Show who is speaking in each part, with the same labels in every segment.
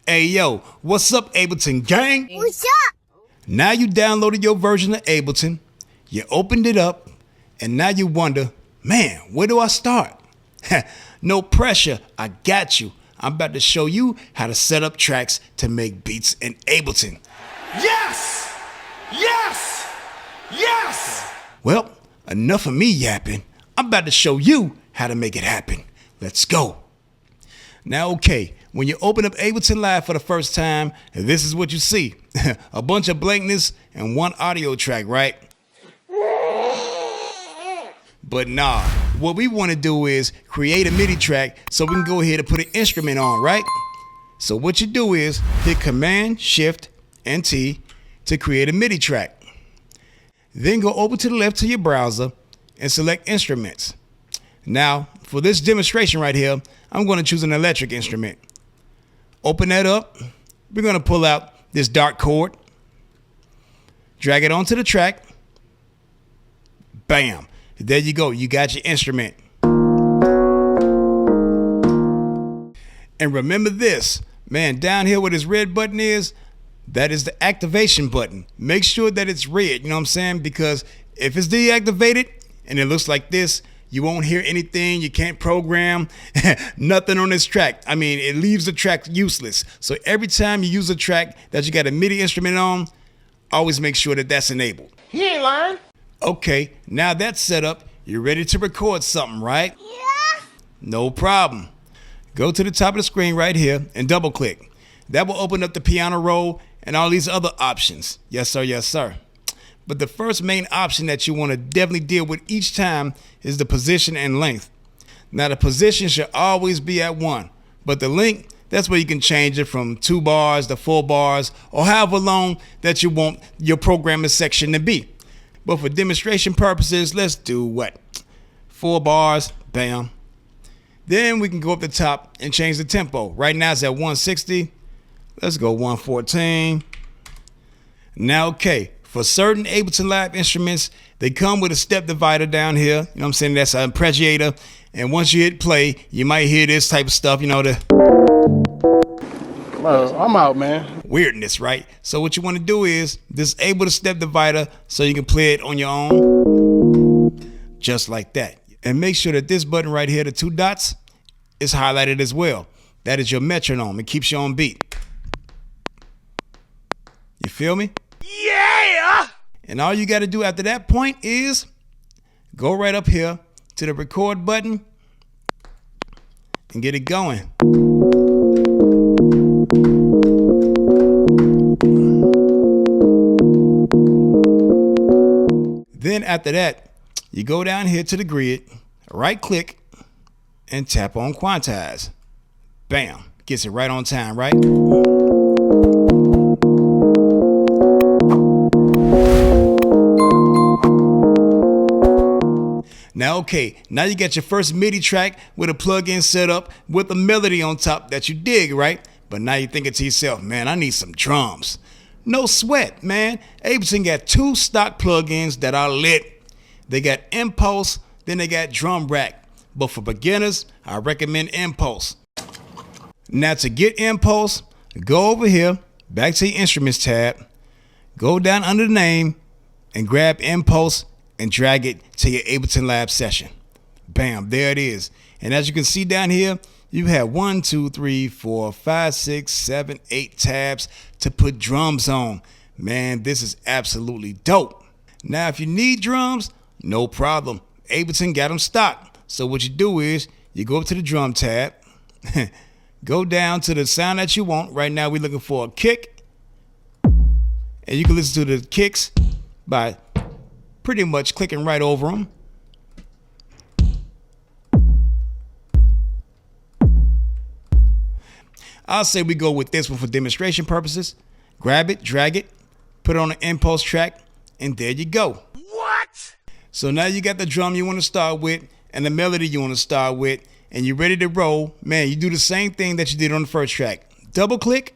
Speaker 1: Hey yo, what's up Ableton gang?
Speaker 2: What's up?
Speaker 1: Now you downloaded your version of Ableton, you opened it up, and now you wonder, man, where do I start? No pressure, I got you. I'm about to show you how to set up tracks to make beats in Ableton.
Speaker 3: Yes! Yes! Yes!
Speaker 1: Well, enough of me yapping. I'm about to show you how to make it happen. Let's go. Now, okay, when you open up Ableton Live for the first time, this is what you see. A bunch of blankness and one audio track, right? But nah, what we want to do is create a MIDI track so we can go ahead and put an instrument on, right? So what you do is hit Command, Shift, and T to create a MIDI track. Then go over to the left to your browser and select Instruments. Now, for this demonstration right here, I'm going to choose an electric instrument. Open that up. We're going to pull out this dark chord. Drag it onto the track. Bam. There you go. You got your instrument. And remember this, man, down here where this red button is, that is the activation button. Make sure that it's red, you know what I'm saying? Because if it's deactivated and it looks like this, you won't hear anything, you can't program, nothing on this track. I mean, it leaves the track useless. So every time you use a track that you got a MIDI instrument on, always make sure that that's enabled.
Speaker 3: He ain't lying.
Speaker 1: Okay, now that's set up, you're ready to record something, right?
Speaker 2: Yeah.
Speaker 1: No problem. Go to the top of the screen right here and double click. That will open up the piano roll and all these other options. Yes, sir, yes, sir. But the first main option that you want to definitely deal with each time is the position and length. Now the position should always be at 1, but the length, that's where you can change it from 2 bars to 4 bars or however long that you want your programming section to be. But for demonstration purposes, let's do what? 4 bars, bam. Then we can go up the top and change the tempo. Right now it's at 160. Let's go 114. Now, okay. For certain Ableton Live instruments, they come with a step divider down here. You know what I'm saying? That's an arpeggiator. And once you hit play, you might hear this type of stuff, you know, the
Speaker 3: I'm out, man.
Speaker 1: weirdness, right? So what you want to do is disable the step divider so you can play it on your own. Just like that. And make sure that this button right here, the 2 dots, is highlighted as well. That is your metronome. It keeps you on beat. You feel me?
Speaker 3: Yeah!
Speaker 1: And all you got to do after that point is go right up here to the record button and get it going. Then after that, you go down here to the grid, right click, and tap on quantize. Bam, gets it right on time, right? Now, okay, now you got your first MIDI track with a plug-in set up with a melody on top that you dig, right? But now you're thinking to yourself, man, I need some drums. No sweat, man. Ableton got 2 stock plugins that are lit. They got Impulse, then they got Drum Rack. But for beginners, I recommend Impulse. Now to get Impulse, go over here, back to your Instruments tab, go down under the name, and grab Impulse and drag it to your Ableton Live session. Bam, there it is. And as you can see down here, you have 1, 2, 3, 4, 5, 6, 7, 8 tabs to put drums on. Man, this is absolutely dope. Now, if you need drums, no problem. Ableton got them stocked. So what you do is you go up to the drum tab, go down to the sound that you want. Right now, we're looking for a kick. And you can listen to the kicks by pretty much clicking right over them. I'll say we go with this one for demonstration purposes. Grab it, drag it, put it on an Impulse track, and there you go.
Speaker 3: What?
Speaker 1: So now you got the drum you want to start with and the melody you want to start with, and you're ready to roll. Man, you do the same thing that you did on the first track. Double click,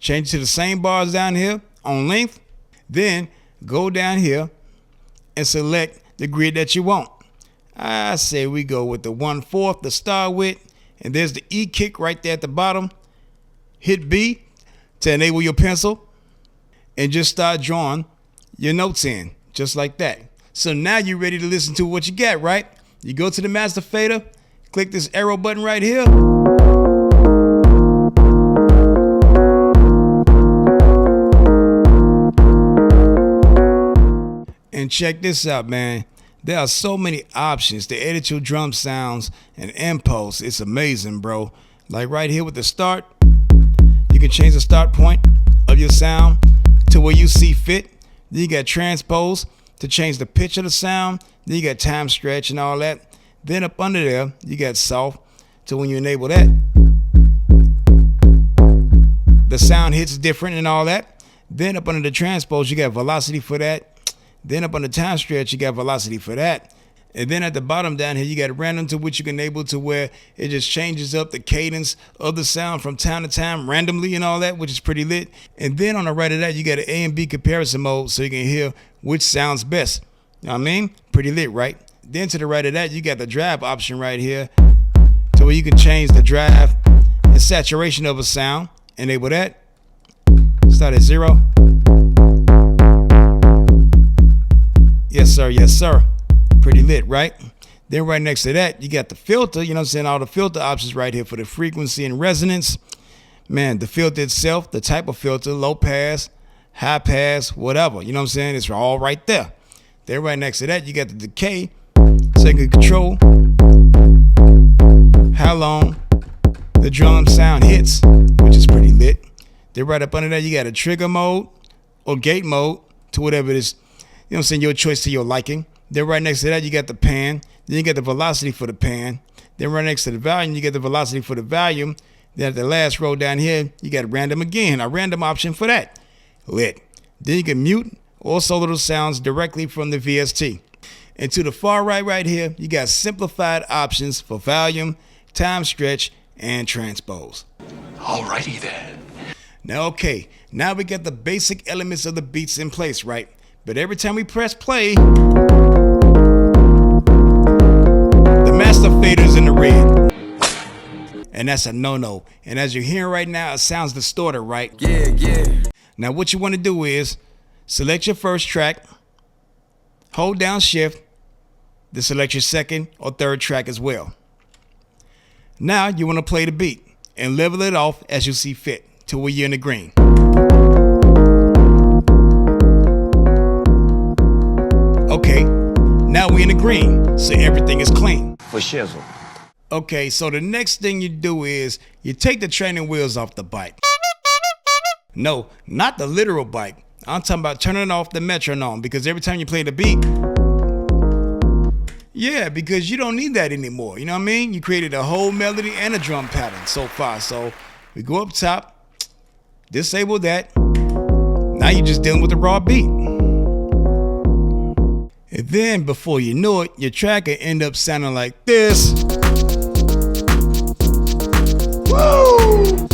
Speaker 1: change it to the same bars down here on length, then go down here and select the grid that you want. I say we go with the 1/4 to start with, and there's the E kick right there at the bottom. hit B to enable your pencil, and just start drawing your notes in, just like that. So now you're ready to listen to what you got, right? You go to the master fader, click this arrow button right here. And check this out, man. There are so many options to edit your drum sounds and impulse. It's amazing, bro. Like right here with the start, you can change the start point of your sound to where you see fit. Then you got transpose to change the pitch of the sound. Then you got time stretch and all that. Then up under there, you got soft to when you enable that, the sound hits different and all that. Then up under the transpose, you got velocity for that. Then up on the time stretch, you got velocity for that. And then at the bottom down here, you got random, to which you can enable to where it just changes up the cadence of the sound from time to time randomly and all that, which is pretty lit. And then on the right of that, you got an A and B comparison mode so you can hear which sounds best. You know what I mean? Pretty lit, right? Then to the right of that, you got the drive option right here to where you can change the drive and saturation of a sound. Enable that. Start at 0. Yes, sir. Yes, sir. Pretty lit, right? Then right next to that, you got the filter. You know what I'm saying? All the filter options right here for the frequency and resonance. Man, the filter itself, the type of filter, low pass, high pass, whatever. You know what I'm saying? It's all right there. Then right next to that, you got the decay. So you can control how long the drum sound hits, which is pretty lit. Then right up under that, you got a trigger mode or gate mode to whatever it is. You know what I'm saying? Your choice to your liking. Then right next to that, you got the pan. Then you got the velocity for the pan. Then right next to the volume, you get the velocity for the volume. Then at the last row down here, you got random again, a random option for that. Lit. Then you can mute or solo the sounds directly from the VST. And to the far right here, you got simplified options for volume, time stretch, and transpose.
Speaker 3: Alrighty then.
Speaker 1: Now, okay, now we got the basic elements of the beats in place, right? But every time we press play, the master fader's in the red. And that's a no-no. And as you're hearing right now, it sounds distorted, right?
Speaker 2: Yeah.
Speaker 1: Now what you want to do is select your first track, hold down shift, then select your second or third track as well. Now you want to play the beat and level it off as you see fit to where you're in the green. Okay, now we're in the green, so everything is clean.
Speaker 2: For shizzle.
Speaker 1: Okay, so the next thing you do is you take the training wheels off the bike. No, not the literal bike. I'm talking about turning off the metronome, because every time you play the beat, yeah, because you don't need that anymore. You know what I mean? You created a whole melody and a drum pattern so far. So we go up top, disable that. Now you're just dealing with the raw beat. And then before you know it, your track will end up sounding like this. Woo!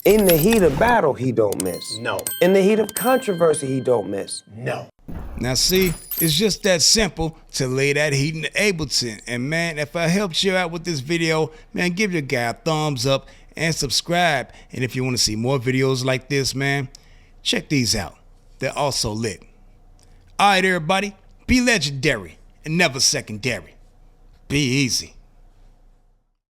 Speaker 4: In the heat of battle, he don't miss.
Speaker 3: No.
Speaker 4: In the heat of controversy, he don't miss.
Speaker 3: No.
Speaker 1: Now see, it's just that simple to lay that heat in the Ableton. And man, if I helped you out with this video, man, give your guy a thumbs up and subscribe. And if you want to see more videos like this, man, check these out. They're also lit. All right, everybody, be legendary and never secondary. Be easy.